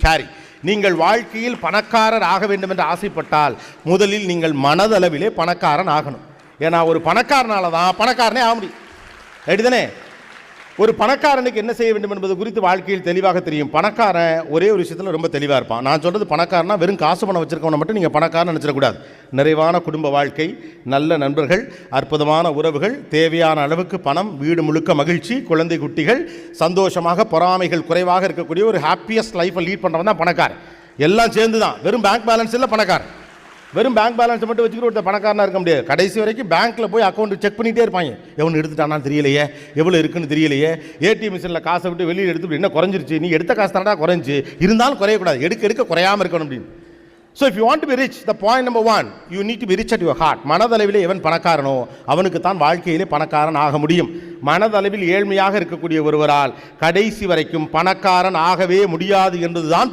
Carry. நீங்கள் வாழ்க்கையில் பணக்காரர் ஆக வேண்டும் என்று ஆசைப்பட்டால் முதலில் நீங்கள் மனதளவிலே பணக்காரன் ஆகணும். ஏன்னா ஒரு பணக்காரனால தான் பணக்காரனே ஆக முடியும். ரைட்டுதானே? ஒரு பணக்காரனுக்கு என்ன செய்ய வேண்டும் என்பது குறித்து வாழ்க்கையில் தெளிவாக தெரியும். பணக்காரன் ஒரே ஒரு விஷயத்தில் ரொம்ப தெளிவாக இருப்பான். நான் சொல்கிறது பணக்காரனா வெறும் காசு பணம் வச்சிருக்கவனை மட்டும் நீங்கள் பணக்காரன் நினச்சிடக்கூடாது. நிறைவான குடும்ப வாழ்க்கை, நல்ல நண்பர்கள், அற்புதமான உறவுகள், தேவையான அளவுக்கு பணம், வீடு முழுக்க மகிழ்ச்சி, குழந்தை குட்டிகள், சந்தோஷமாக, பொறாமைகள் குறைவாக இருக்கக்கூடிய ஒரு ஹாப்பியஸ்ட் லைஃப்பை லீட் பண்ணுறவன் தான் பணக்காரன். எல்லாம் சேர்ந்து தான். வெறும் பேங்க் பேலன்ஸ் இல்லை பணக்காரன். வெறும் பேங்க் பேலன்ஸை மட்டும் வச்சுக்கிட்டு ஒருத்தர் பணக்காரனாக இருக்க முடியாது. கடைசி வரைக்கும் பேங்க்கில் போய் அக்கௌண்ட் செக் பண்ணிகிட்டே இருப்பாங்க. எவனு எடுத்துட்டானான்னு தெரியலையே, எவ்வளோ இருக்குன்னு தெரியலையே, ஏடிஎம் மிஷினில் காசை விட்டு வெளியில் எடுத்து என்ன குறைஞ்சிருச்சு, நீ எடுத்த காசு தானடா குறைஞ்சி, இருந்தாலும் குறையக்கூடாது, எடுக்க குறையாமல் இருக்கணும் அப்படின்னு. So if you want to be rich, the point number 1, you need to be rich at your heart. மனதளவில் எவன் பணக்காரனோ அவனுக்கு தான் வாழ்க்கையிலே பணக்காரன் ஆக முடியும். மனதளவில் ஏழ்மையாக இருக்கக்கூடிய ஒருவரால் கடைசி வரைக்கும் பணக்காரன் ஆகவே முடியாது என்பதுதான்